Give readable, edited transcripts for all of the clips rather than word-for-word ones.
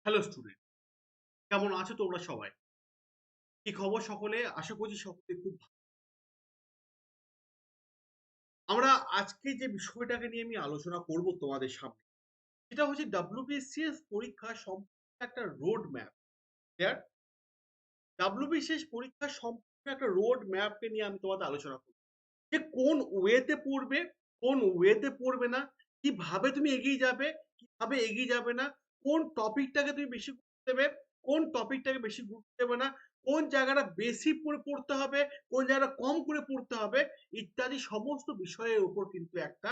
Hello student, কেমন আছো তোমরা সবাই? কি খবর সকলে? আশা করছি সকলে খুব ভালো। আমরা আজকে যে বিষয়টাকে নিয়ে আমি আলোচনা করব তোমাদের সামনে, সেটা হচ্ছে WBCS পরীক্ষা সম্পূর্ণ একটা রোড ম্যাপ। ক্লিয়ার? WBCS পরীক্ষা সম্পূর্ণ একটা রোড ম্যাপকে নিয়ে আমি তোমাদের আলোচনা করব। যে কোন ওয়েতে পড়বে, কোন ওয়েতে পড়বে না, কিভাবে তুমি এগিয়ে যাবে, কিভাবে এগিয়ে যাবে না, কোন টপিকটাকে তুমি বেশি গুরুত্ব দেবে, কোন টপিকটাকে বেশি গুরুত্ব দেবে না, কোন জায়গাটা বেশি করে পড়তে হবে, কোন জায়গাটা কম করে পড়তে হবে, ইত্যাদি সমস্ত বিষয়ের উপর কিন্তু একটা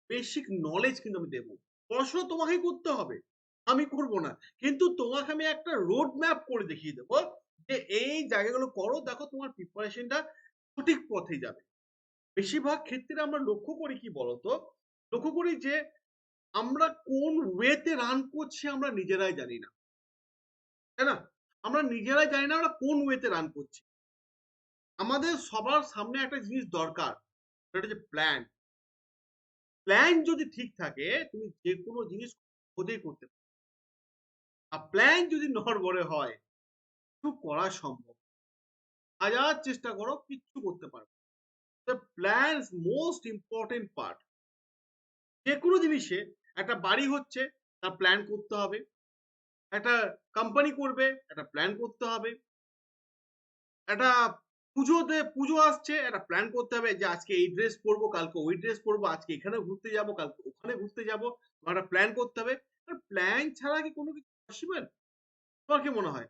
বেসিক নলেজ কিন্তু আমি দেবো। পড়াশোনা তোমাকেই করতে হবে, আমি করব না। কিন্তু তোমাকে আমি একটা রোড ম্যাপ করে দেখিয়ে দেবো যে এই জায়গাগুলো করো, দেখো তোমার প্রিপারেশনটা সঠিক পথে যাবে। বেশিরভাগ ক্ষেত্রে আমরা লক্ষ্য করি কি বলতো, লক্ষ্য করি যে আমরা কোন ওয়েতে রান করছি আমরা নিজেরাই জানি না, তাই না? আমরা নিজেরাই জানি না আমরা কোন ওয়েতে রান করছি। আমাদের সবার সামনে একটা জিনিস দরকার, সেটা হচ্ছে প্ল্যান। প্ল্যান যদি ঠিক থাকে তুমি যে কোনো জিনিস খোঁজেই করতে পারো। আর প্ল্যান যদি নড়বড়ে হয় কিছু করা সম্ভব, হাজার চেষ্টা করো কিচ্ছু করতে পারবে। Plan most important part. যে কোনো জিনিসে, একটা বাড়ি হচ্ছে তার প্ল্যান করতে হবে, একটা কোম্পানি করবে একটা প্ল্যান করতে হবে, একটা পুজো আসছে একটা প্ল্যান করতে হবে যে আজকে এই ড্রেস পরবো, কালকে ওই ড্রেস পরবো, আজকে এখানে ঘুরতে যাব, কালকে ওখানে ঘুরতে যাব। তোমার একটা প্ল্যান করতে হবে। প্ল্যান ছাড়া কি কোনো কিছু পসিবল? তোমার কি মনে হয়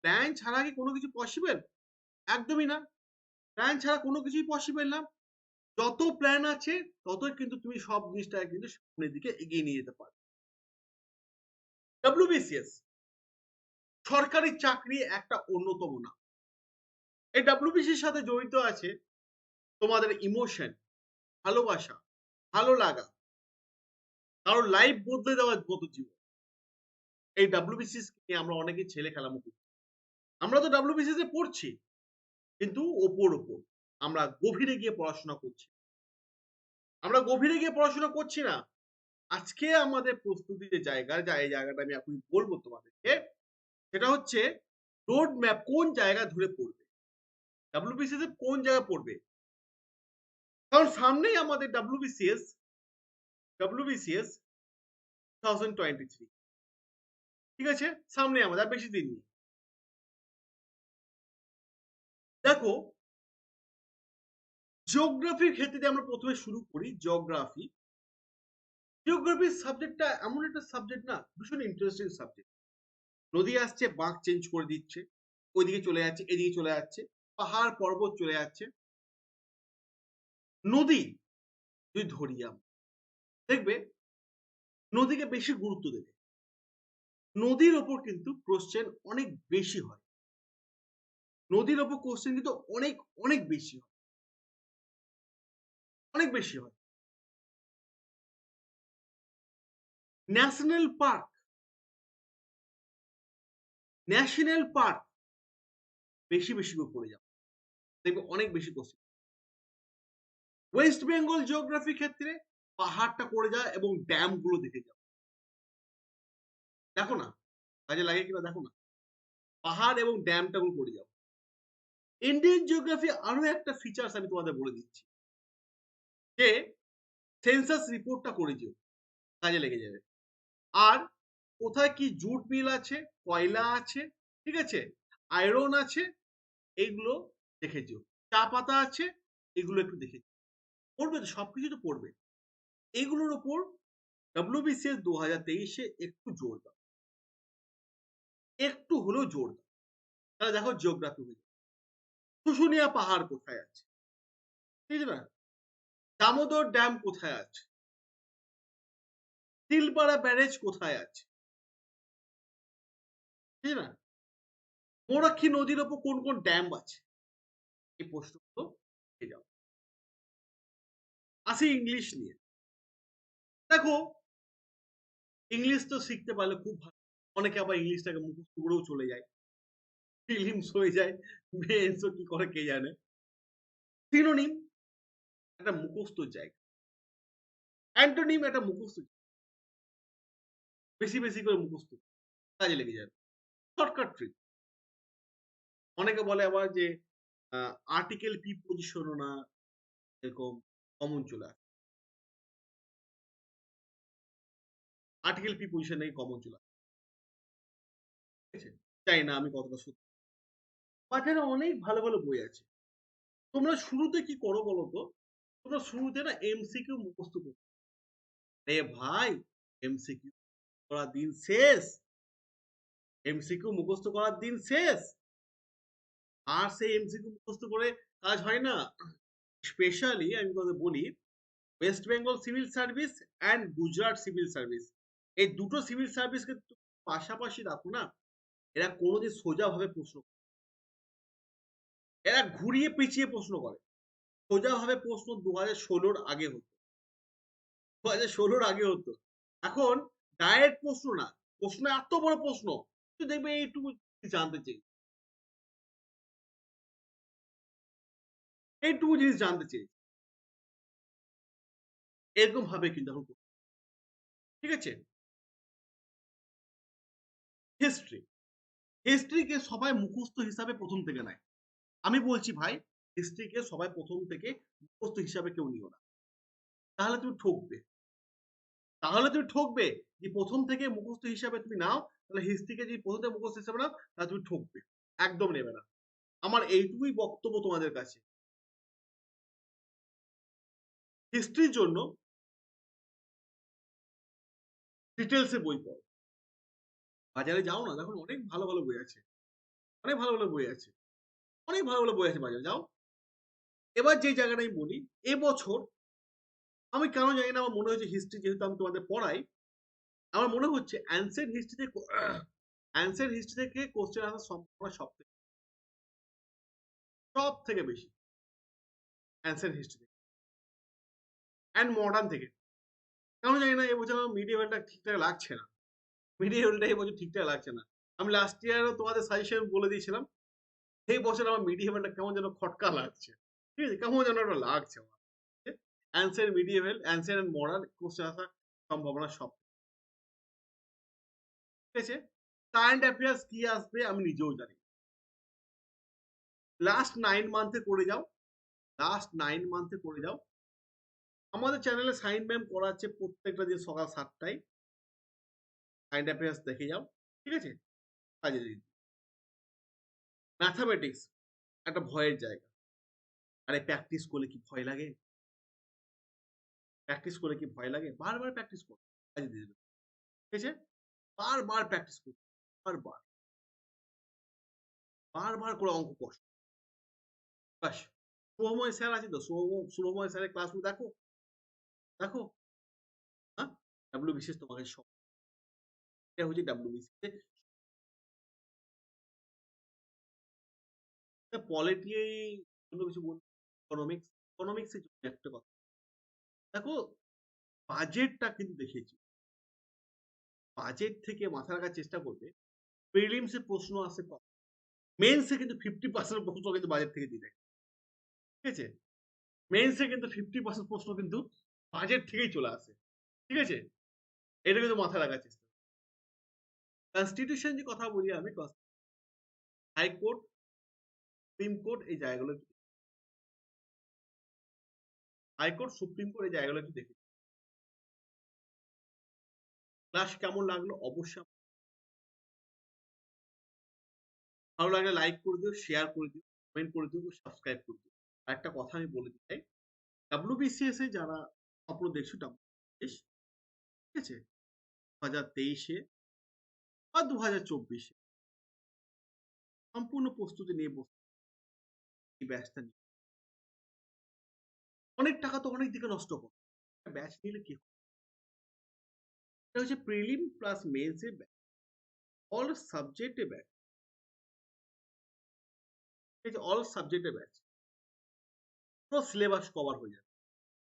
প্ল্যান ছাড়া কি কোনো কিছু পসিবল? একদমই না। প্ল্যান ছাড়া কোনো কিছুই পসিবল না। যত প্ল্যান আছে ততই কিন্তু তুমি সব জিনিসটাকে কিন্তু সামনের দিকে এগিয়ে নিয়ে যেতে পারো। WBCS সরকারি চাকরি একটা অন্যতম না। এই WBCS সাথে জড়িত আছে তোমাদের ইমোশন, ভালোবাসা, ভালো লাগা, কারোর লাইফ বদলে দেওয়ার মতো জীবন। এই WBCS নিয়ে আমরা অনেকেই ছেলে খেলামো করি। আমরা তো WBCS এ পড়ছি, কিন্তু ওপর আমরা গভীরে গিয়ে পড়াশোনা করছি। আমরা গভীরে গিয়ে পড়াশোনা করছি না। আজকে আমাদের প্রস্তুতি যে জায়গা, এই জায়গাটা আমি এখন বলবো তোমাদেরকে, সেটা হচ্ছে রোড ম্যাপ কোন জায়গা ধরে পড়বে, WBCS এ কোন জায়গায় পড়বে। কারণ সামনেই আমাদের WBCS 2023, ঠিক আছে? সামনে আমাদের আর বেশি দিন নেই। দেখো, জিওগ্রাফির ক্ষেত্রে আমরা প্রথমে শুরু করি। জিওগ্রাফির সাবজেক্টটা এমন একটা সাবজেক্ট না, ভীষণ ইন্টারেস্টিং সাবজেক্ট। নদী আসছে বাঁক চেঞ্জ করে দিচ্ছে, ওইদিকে চলে যাচ্ছে, এদিকে চলে যাচ্ছে, পাহাড় পর্বত চলে যাচ্ছে। নদী যদি ধরি আমরা, দেখবে নদীকে বেশি গুরুত্ব দেবে। নদীর ওপর কিন্তু কোশ্চেন অনেক বেশি হয়। নদীর ওপর কোশ্চেন কিন্তু অনেক অনেক বেশি হয়, অনেক বেশি হয়। ন্যাশনাল পার্ক, ন্যাশনাল পার্ক বেশি বেশি করে পড়ে যাবে, দেখবে অনেক বেশি কোশ্চেন। ওয়েস্ট বেঙ্গল জিওগ্রাফি ক্ষেত্রে পাহাড়টা করে যায় এবং ড্যাম গুলো দেখে যাও, দেখো না কাজে লাগে কিনা, দেখো না পাহাড় এবং ড্যামটা গুলো করে যাও। ইন্ডিয়ান জিওগ্রাফি আরো একটা ফিচার্স আমি তোমাদের বলে দিচ্ছি, যে সেন্সাস রিপোর্টটা করে যেও, কাজে লেগে যাবে। আর কোথায় কি জুট মিল আছে, কয়লা আছে, ঠিক আছে, আয়রন আছে, এইগুলো দেখে যেও। চা পাতা আছে, এগুলো একটু দেখে যেও। পড়বে তো, সবকিছু তো পড়বে। এইগুলোর উপর WBCS 2023-এ একটু জোর দাও, একটু হলেও জোর দাও। তাহলে দেখো জিওগ্রাফি হয়ে যাবে। শুশুনিয়া পাহাড় কোথায় আছে, ঠিক না? দামোদর ড্যাম কোথায় আছে, তিলপাড়া ব্যারেজ কোথায় আছে, ঠিক না? মোরাক্ষী নদীর ওপর কোন কোন ড্যাম আছে, এই প্রশ্নগুলো পেয়ে যাও। আসি ইংলিশ নিয়ে। দেখো, ইংলিশ তো শিখতে পারলে খুব ভালো। অনেকে আবার ইংলিশটাকে মুখস্থ করেও চলে যায়, ফিলিংস হয়ে যায়, মেন্সও কি করে কে জানে। সিনোনিম একটা মুখস্থ জায়গা, অ্যান্টোনিম একটা মুখস্থ, বেশি বেশি করে মুখস্থ। কাজে লেগে যাবে। Shortcut trick. অনেকে বলে আবার যে আর্টিকেল প্রিপোজিশনও না এরকম কমন চলে আসে। আর্টিকেল প্রিপোজিশন নাকি কমন চলে আসে। ঠিক আছে? জানি না আমি কতটা সত্যি। বাজারে অনেক ভালো, ভালো বই আছে। তোমরা শুরুতে কি করো বলো তো? তোমরা শুরুতে না এমসিকিউ মুখস্থ করো। আরে ভাই এমসিকিউ করার দিন শেষ। এমসিকিউ মুখস্থ করার দিন শেষ। আর সেই এমসিকিউ মুখস্থ করে কাজ হয় না। স্পেশালি আমি তোমাদের বলি West Bengal civil service and Gujarat civil service এই দুটো সিভিল সার্ভিসকে পাশাপাশি রাখো না, এরা কোনোদিন সোজাভাবে প্রশ্ন এরা ঘুরিয়ে পেঁচিয়ে প্রশ্ন করে। সোজাভাবে প্রশ্ন 2016-র আগে হতো। 2016-র আগে হতো। এখন ডাইরেক্ট প্রশ্ন না। প্রশ্ন এত বড় প্রশ্ন। তুই দেখবে এইটুকু জানতে চাই। এইটুকু জিনিস জানতে চাই। এরকম ভাবে কিন্তু এখন ঠিক আছে? হিস্ট্রি। হিস্ট্রিকে সবাই মুখস্থ হিসাবে প্রথম থেকে নেয়। আমি বলছি ভাই হিস্ট্রিকে সবাই প্রথম থেকে মুখস্থ হিসাবে কেউ নিও না। তাহলে তুমি ঠকবে। তাহলে তুমি ঠকবে যে প্রথম থেকে মুখস্থ হিসাবে তুমি নাও তাহলে হিস্ট্রিকে যদি প্রথম থেকে মুখস্থ হিসাবে নাও তাহলে তুমি ঠকবে। একদম নেবে না। আমার এইটুকুই বক্তব্য তোমাদের কাছে। হিস্ট্রির জন্য ডিটেলসে বই পড়ো। বাজারে যাও না দেখো অনেক ভালো ভালো বই আছে। অনেক ভালো ভালো বই আছে। অনেক ভালো ভালো বই আছে বাজারে যাও। এবার যে জায়গাটা আমি বলি এবছর আমি কেন জানি না আমার মনে হয়েছে হিস্ট্রি যেহেতু আমি তোমাদের পড়াই আমার মনে হচ্ছে অ্যানসিয়েন্ট হিস্ট্রি থেকে অ্যানসিয়েন্ট হিস্ট্রি থেকে কোশ্চেন আসার সম্ভাবনা সব থেকে বেশি অ্যানসিয়েন্ট হিস্ট্রি থেকে অ্যান্ড মডার্ন থেকে। কেন জানি না এবছর আমার মিডিয়েভালটা ঠিকঠাক লাগছে না। মিডিয়েভালটা এবছর ঠিকঠাক লাগছে না। আমি লাস্ট ইয়ারও তোমাদের সাজেশন বলে দিয়েছিলাম। এই বছর আমার মিডিয়েভালটা কেমন যেন খটকা লাগছে। ঠিক আছে? কেমন যেন একটা লাগছে আমার। Ancient medieval, ancient and modern question আসার সম্ভাবনা সব। ঠিক আছে? কারেন্ট অ্যাফেয়ার্স কি আসবে আমি নিজেও জানি। লাস্ট 9 মান্থে করে যাও। লাস্ট 9 মান্থে করে যাও। আমাদের চ্যানেলে সাইন ম্যাম করাচ্ছে প্রত্যেকটা দিন সকাল 7টায়। কারেন্ট অ্যাফেয়ার্স দেখে যাও। ঠিক আছে? কাজে দিন। ম্যাথামেটিক্স একটা ভয়ের জায়গা। আরে প্র্যাকটিস করলে কি ভয় লাগে? প্র্যাকটিস করলে কি ভয় লাগে? বারবার প্র্যাকটিস করো। কাজে দিয়ে দেবে। ঠিক আছে? বারবার প্র্যাকটিস করো। বারবার। বারবার করে অঙ্ক কষো। ব্যাস। শুভময় স্যার আছে তো? শুভময় স্যারের ক্লাসগুলো দেখো। দেখো। হ্যাঁ? WBCS তোমাকে সব। এটা হচ্ছে WBCS পলিটি জন্য কিছু বলবো ইকোনমিক্স ইকোনমিক্সের জন্য একটা কথা দেখো বাজেটটা কিন্তু দেখেছি বাজেট থেকে মাথা রাখার চেষ্টা করবে প্রিলিমসে প্রশ্ন আসে কম মেন্সে কিন্তু 50% প্রশ্ন কিন্তু বাজেট থেকে দিয়ে দেয় ঠিক আছে মেন্সে কিন্তু 50% প্রশ্ন কিন্তু বাজেট থেকেই চলে আসে ঠিক আছে এটা কিন্তু মাথা রাখার চেষ্টা কনস্টিটিউশন যে কথা বলি আমি হাইকোর্ট সুপ্রিম কোর্ট এই জায়গাগুলো হাইকোর্ট সুপ্রিম কোর্ট এই জায়গাগুলো একটু দেখি ক্লাস কেমন লাগলো অবশ্যই ভালো লাগলে লাইক করে দিও শেয়ার করে দিও কমেন্ট করে দিও সাবস্ক্রাইব করে দিও আর একটা কথা আমি বলে দিই WBCS এ যারা স্বপ্ন দেখছো WBCS ঠিক আছে 2023-এ বা 2024-এ সম্পূর্ণ প্রস্তুতি নিয়ে বসে এই ব্যাচটা নিয়ে অনেক টাকা তো অনেক দিকে নষ্ট করো ব্যাচ নিলে কি হবে এটা হচ্ছে প্রিলিম প্লাস মেন্স এর ব্যাচ অল সাবজেক্টে ব্যাচ ঠিক আছে অল সাবজেক্টে ব্যাচ পুরো সিলেবাস কভার হয়ে যাবে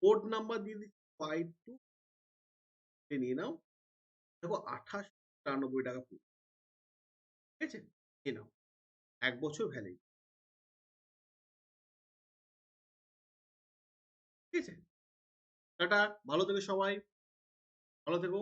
কোড নাম্বার দিয়ে দিচ্ছি 5 টু নিয়ে নাও দেখো 2893 টাকা পুরো ঠিক আছে এ নাও 1 বছর ভ্যালিড ঠিক আছে টাটা ভালো থেকো সবাই ভালো থেকো